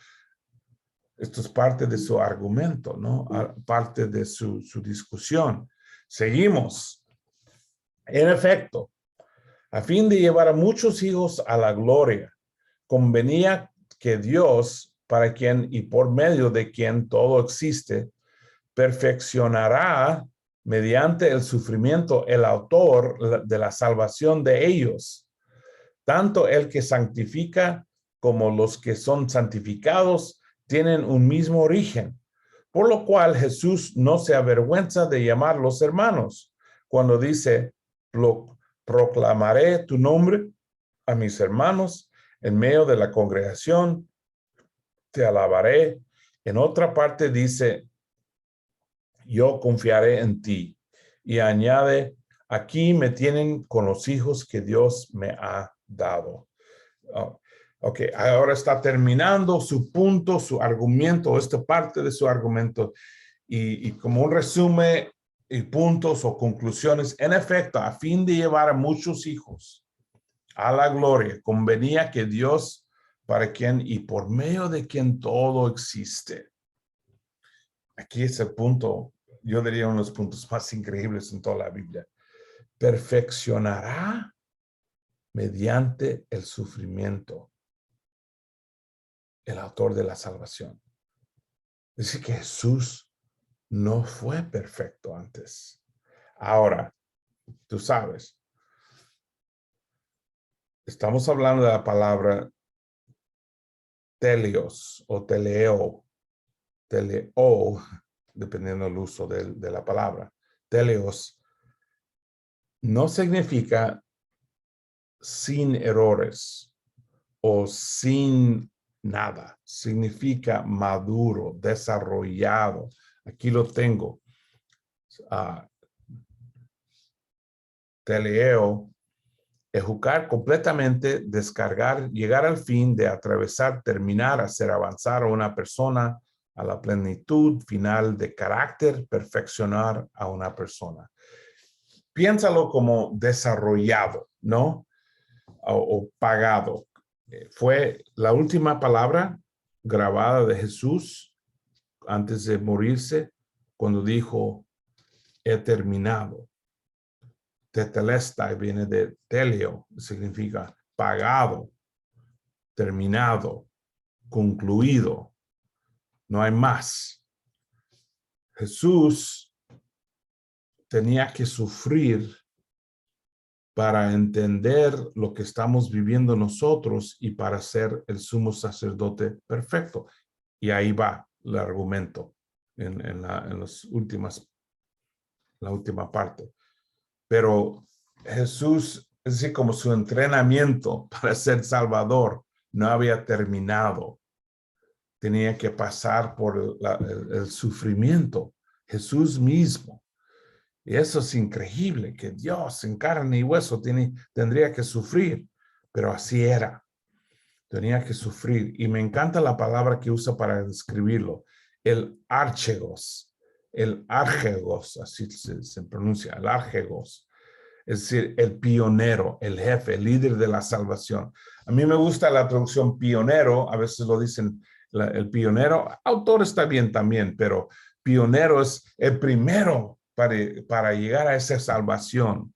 Esto es parte de su argumento, ¿no? Parte de su discusión. Seguimos. En efecto, a fin de llevar a muchos hijos a la gloria, convenía que Dios, para quien y por medio de quien todo existe, perfeccionará mediante el sufrimiento el autor de la salvación de ellos, tanto el que santifica como los que son santificados tienen un mismo origen, por lo cual Jesús no se avergüenza de llamarlos hermanos, cuando dice, proclamaré tu nombre a mis hermanos en medio de la congregación, te alabaré. En otra parte dice, yo confiaré en ti. Y añade, aquí me tienen con los hijos que Dios me ha dado. Ok, ahora está terminando su punto, su argumento, esta parte de su argumento. Y como un resumen y puntos o conclusiones, en efecto, a fin de llevar a muchos hijos a la gloria, convenía que Dios, para quien y por medio de quien todo existe. Aquí es el punto, yo diría uno de los puntos más increíbles en toda la Biblia. Perfeccionará mediante el sufrimiento el autor de la salvación. Dice que Jesús no fue perfecto antes. Ahora, tú sabes, estamos hablando de la palabra teleos o teleo, dependiendo del uso de la palabra. Teleos no significa sin errores o sin nada. Significa maduro, desarrollado. Aquí lo tengo. Teleo, educar completamente, descargar, llegar al fin de atravesar, terminar, hacer avanzar a una persona a la plenitud final de carácter, perfeccionar a una persona. Piénsalo como desarrollado, ¿no? O pagado. Fue la última palabra grabada de Jesús antes de morirse cuando dijo, he terminado. Tetelestai viene de teleo, significa pagado, terminado, concluido. No hay más. Jesús tenía que sufrir para entender lo que estamos viviendo nosotros y para ser el sumo sacerdote perfecto. Y ahí va el argumento en la última parte. Pero Jesús, es decir, como su entrenamiento para ser Salvador no había terminado. Tenía que pasar por el sufrimiento. Jesús mismo. Y eso es increíble, que Dios en carne y hueso tendría que sufrir, pero así era. Tenía que sufrir. Y me encanta la palabra que usa para describirlo, el archegos, así se pronuncia, el archegos. Es decir, el pionero, el jefe, el líder de la salvación. A mí me gusta la traducción pionero, a veces lo dicen el pionero, autor está bien también, pero pionero es el primero para llegar a esa salvación,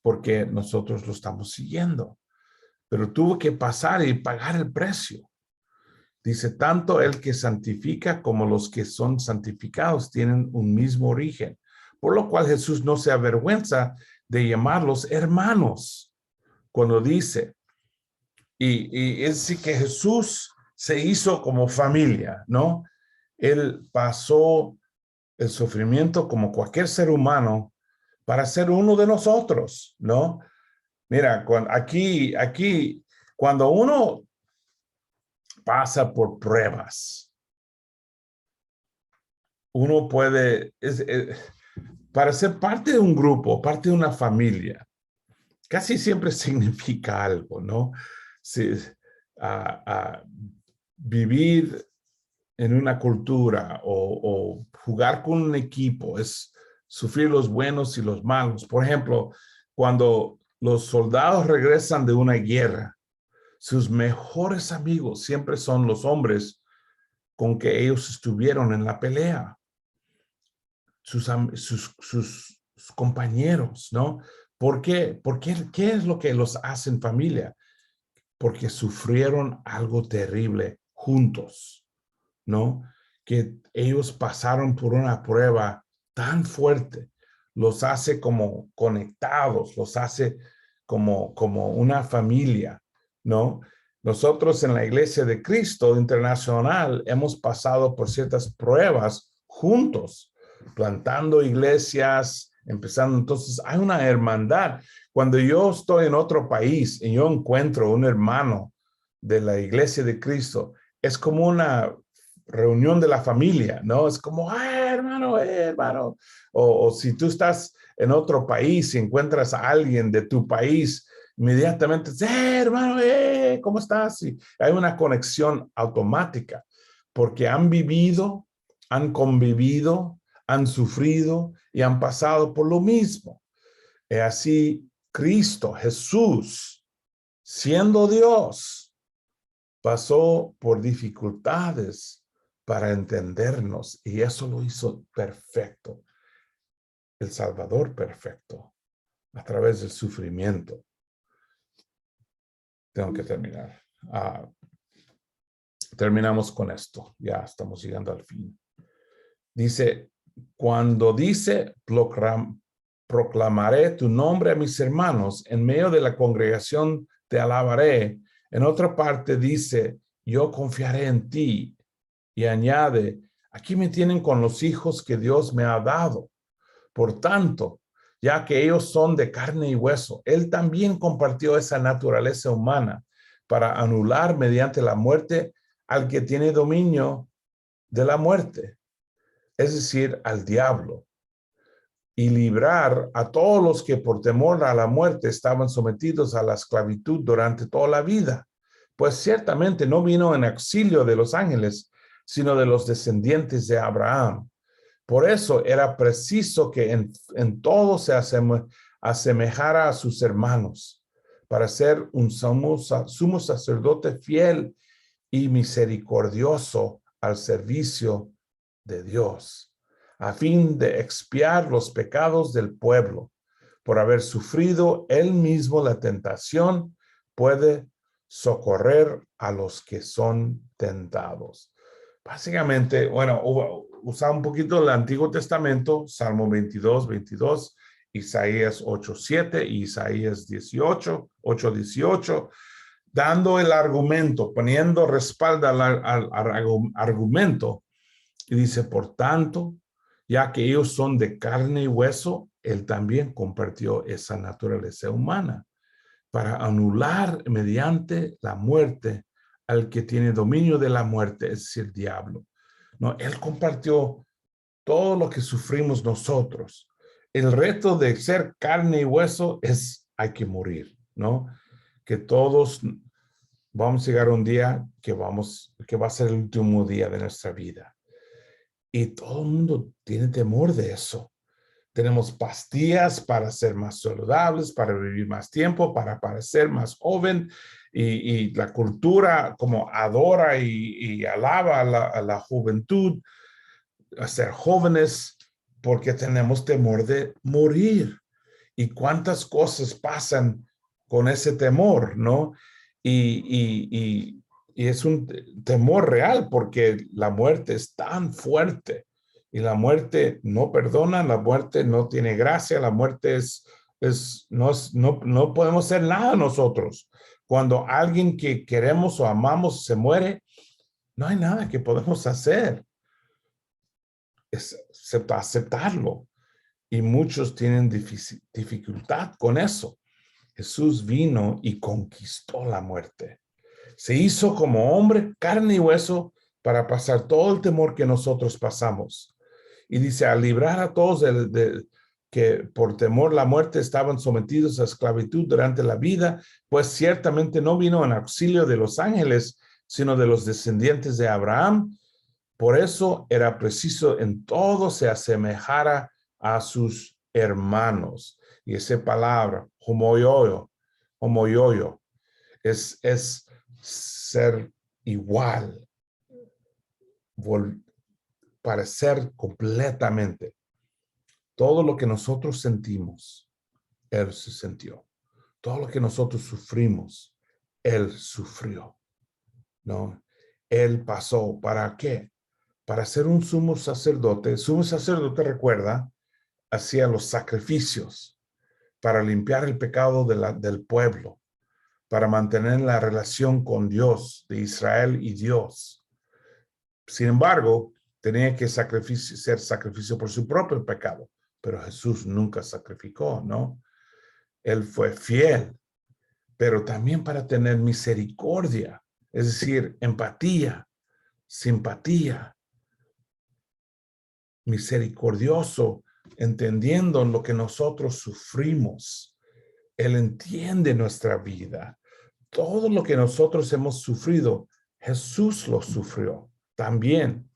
porque nosotros lo estamos siguiendo. Pero tuvo que pasar y pagar el precio. Dice, tanto el que santifica como los que son santificados tienen un mismo origen, por lo cual Jesús no se avergüenza de llamarlos hermanos, cuando dice, y es decir que Jesús se hizo como familia, ¿no? Él pasó el sufrimiento como cualquier ser humano para ser uno de nosotros, ¿no? Mira, aquí, cuando uno pasa por pruebas, uno puede, para ser parte de un grupo, parte de una familia, casi siempre significa algo, ¿no? Si, vivir en una cultura o jugar con un equipo es sufrir los buenos y los malos. Por ejemplo, cuando los soldados regresan de una guerra, sus mejores amigos siempre son los hombres con que ellos estuvieron en la pelea, sus compañeros, ¿no? ¿Por qué? ¿Qué es lo que los hace en familia? Porque sufrieron algo terrible juntos, ¿no? Que ellos pasaron por una prueba tan fuerte, los hace como conectados, los hace como una familia, ¿no? Nosotros en la Iglesia de Cristo Internacional hemos pasado por ciertas pruebas juntos, plantando iglesias, empezando. Entonces hay una hermandad. Cuando yo estoy en otro país y yo encuentro un hermano de la Iglesia de Cristo, es como una reunión de la familia, ¿no? Es como, hermano, hermano. O si tú estás en otro país y encuentras a alguien de tu país, inmediatamente, hermano, ¿cómo estás? Y hay una conexión automática porque han vivido, han convivido, han sufrido y han pasado por lo mismo. Y así Cristo, Jesús, siendo Dios, pasó por dificultades para entendernos y eso lo hizo perfecto. El Salvador perfecto a través del sufrimiento. Tengo que terminar. Terminamos con esto. Ya estamos llegando al fin. Dice, cuando dice, proclamaré tu nombre a mis hermanos, en medio de la congregación te alabaré. En otra parte dice, yo confiaré en ti. Y añade, aquí me tienen con los hijos que Dios me ha dado. Por tanto, ya que ellos son de carne y hueso, Él también compartió esa naturaleza humana para anular mediante la muerte al que tiene dominio de la muerte, es decir, al diablo, y librar a todos los que por temor a la muerte estaban sometidos a la esclavitud durante toda la vida. Pues ciertamente no vino en auxilio de los ángeles, sino de los descendientes de Abraham. Por eso era preciso que en todo se asemejara a sus hermanos, para ser un sumo sacerdote fiel y misericordioso al servicio de Dios, a fin de expiar los pecados del pueblo. Por haber sufrido él mismo la tentación, puede socorrer a los que son tentados. Básicamente, bueno, usaba un poquito el Antiguo Testamento, Salmo 22, Isaías 8:7 y Isaías 8:18, dando el argumento, poniendo respaldo al argumento. Y dice, por tanto, ya que ellos son de carne y hueso, él también compartió esa naturaleza humana para anular mediante la muerte al que tiene dominio de la muerte, es decir, el diablo. No, él compartió todo lo que sufrimos nosotros. El reto de ser carne y hueso es, hay que morir, ¿no? Que todos vamos a llegar a un día que va a ser el último día de nuestra vida. Y todo el mundo tiene temor de eso. Tenemos pastillas para ser más saludables, para vivir más tiempo, para parecer más joven. Y la cultura como adora y alaba a la juventud, a ser jóvenes, porque tenemos temor de morir. Y cuántas cosas pasan con ese temor, ¿no? Y es un temor real porque la muerte es tan fuerte y la muerte no perdona, la muerte no tiene gracia, la muerte no podemos hacer nada nosotros. Cuando alguien que queremos o amamos se muere, no hay nada que podemos hacer. Es aceptarlo. Y muchos tienen dificultad con eso. Jesús vino y conquistó la muerte. Se hizo como hombre, carne y hueso, para pasar todo el temor que nosotros pasamos. Y dice, a librar a todos que por temor la muerte estaban sometidos a esclavitud durante la vida, pues ciertamente no vino en auxilio de los ángeles, sino de los descendientes de Abraham. Por eso era preciso en todo se asemejara a sus hermanos. Y esa palabra, homoioio, es ser igual, parecer completamente. Todo lo que nosotros sentimos, él se sintió. Todo lo que nosotros sufrimos, él sufrió, ¿no? Él pasó, ¿para qué? Para ser un sumo sacerdote. Sumo sacerdote, recuerda, hacía los sacrificios para limpiar el pecado del pueblo, para mantener la relación con Dios, de Israel y Dios. Sin embargo, tenía que ser sacrificio por su propio pecado, pero Jesús nunca sacrificó, ¿no? Él fue fiel, pero también para tener misericordia, es decir, empatía, simpatía, misericordioso, entendiendo lo que nosotros sufrimos. Él entiende nuestra vida. Todo lo que nosotros hemos sufrido, Jesús lo sufrió también.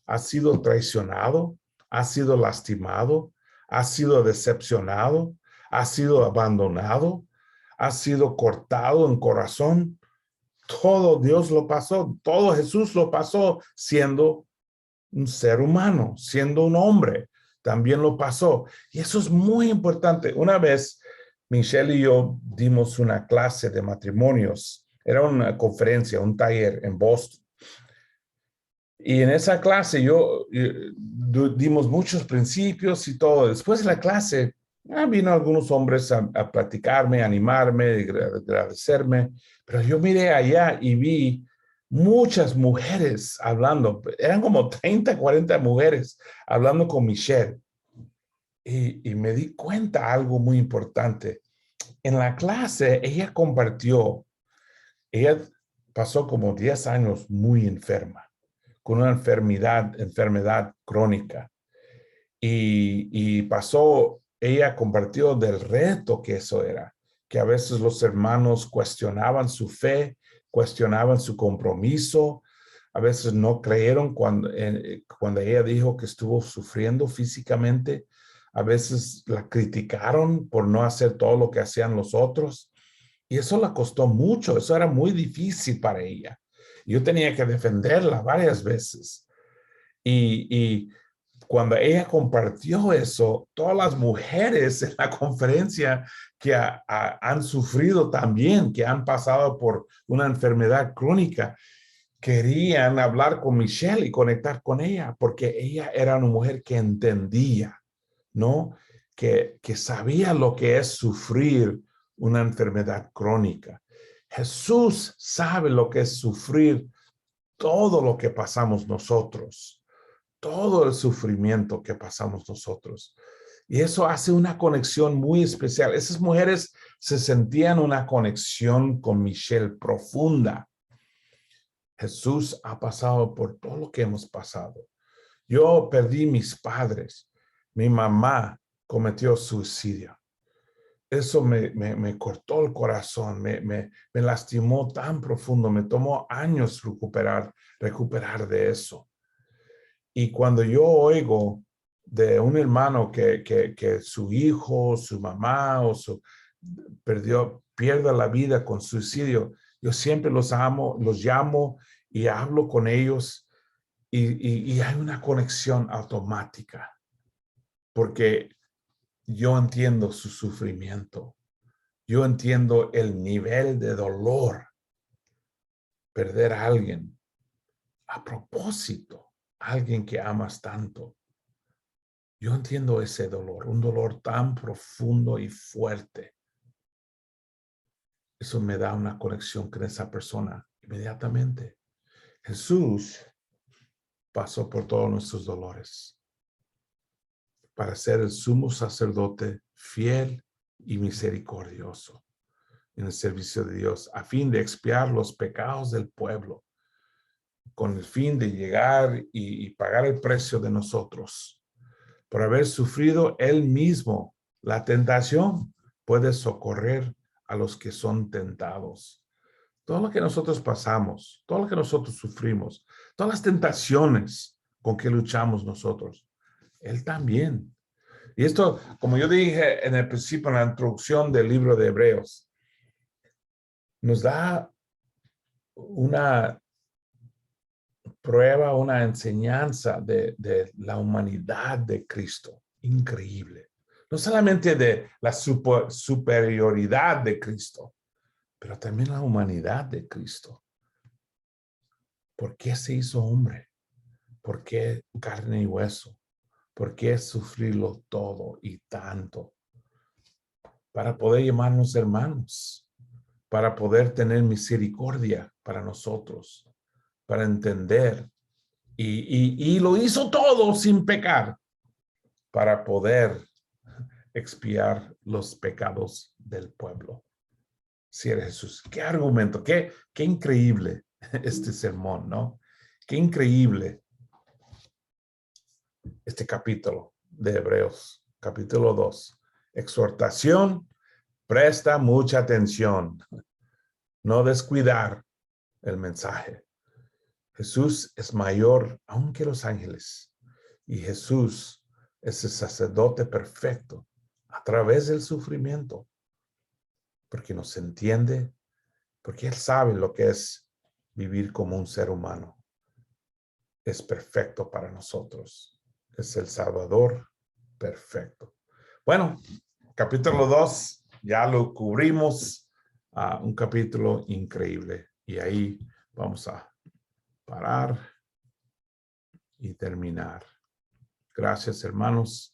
Ha sido traicionado, ha sido lastimado, ha sido decepcionado, ha sido abandonado, ha sido cortado en corazón. Todo Dios lo pasó, todo Jesús lo pasó siendo un ser humano, siendo un hombre, también lo pasó. Y eso es muy importante. Una vez, Michelle y yo dimos una clase de matrimonios. Era una conferencia, un taller en Boston. Y en esa clase dimos muchos principios y todo. Después de la clase, vino algunos hombres a platicarme, a animarme, a agradecerme. Pero yo miré allá y vi muchas mujeres hablando. Eran como 30, 40 mujeres hablando con Michelle. Y me di cuenta algo muy importante. En la clase, ella pasó como 10 años muy enferma, con una enfermedad crónica. Y ella compartió del reto que eso era, que a veces los hermanos cuestionaban su fe, cuestionaban su compromiso, a veces no creyeron cuando ella dijo que estuvo sufriendo físicamente, a veces la criticaron por no hacer todo lo que hacían los otros, y eso le costó mucho, eso era muy difícil para ella. Yo tenía que defenderla varias veces. Y cuando ella compartió eso, todas las mujeres en la conferencia que han sufrido también, que han pasado por una enfermedad crónica, querían hablar con Michelle y conectar con ella, porque ella era una mujer que entendía, ¿no? que sabía lo que es sufrir una enfermedad crónica. Jesús sabe lo que es sufrir todo lo que pasamos nosotros, todo el sufrimiento que pasamos nosotros. Y eso hace una conexión muy especial. Esas mujeres se sentían una conexión con Michelle profunda. Jesús ha pasado por todo lo que hemos pasado. Yo perdí mis padres. Mi mamá cometió suicidio. Eso me cortó el corazón, me lastimó tan profundo. Me tomó años recuperar de eso. Y cuando yo oigo de un hermano que su hijo, su mamá pierde la vida con suicidio, yo siempre los llamo y hablo con ellos y hay una conexión automática porque yo entiendo su sufrimiento. Yo entiendo el nivel de dolor, perder a alguien a propósito, alguien que amas tanto. Yo entiendo ese dolor, un dolor tan profundo y fuerte. Eso me da una conexión con esa persona inmediatamente. Jesús pasó por todos nuestros dolores para ser el sumo sacerdote fiel y misericordioso en el servicio de Dios, a fin de expiar los pecados del pueblo, con el fin de llegar y pagar el precio de nosotros. Por haber sufrido él mismo la tentación, puede socorrer a los que son tentados. Todo lo que nosotros pasamos, todo lo que nosotros sufrimos, todas las tentaciones con que luchamos nosotros, él también. Y esto, como yo dije en el principio, en la introducción del libro de Hebreos, nos da una prueba, una enseñanza de la humanidad de Cristo. Increíble. No solamente de la superioridad de Cristo, pero también la humanidad de Cristo. ¿Por qué se hizo hombre? ¿Por qué carne y hueso? ¿Por qué sufrirlo todo y tanto? Para poder llamarnos hermanos, para poder tener misericordia para nosotros, para entender. Y lo hizo todo sin pecar para poder expiar los pecados del pueblo. Si eres Jesús, qué argumento, qué increíble este sermón, ¿no? Qué increíble este capítulo de Hebreos, capítulo 2. Exhortación, presta mucha atención, no descuidar el mensaje. Jesús es mayor aún que los ángeles y Jesús es el sacerdote perfecto a través del sufrimiento, porque nos entiende, porque Él sabe lo que es vivir como un ser humano. Es perfecto para nosotros. Es el Salvador perfecto. Bueno, capítulo 2, ya lo cubrimos. Un capítulo increíble. Y ahí vamos a parar y terminar. Gracias, hermanos.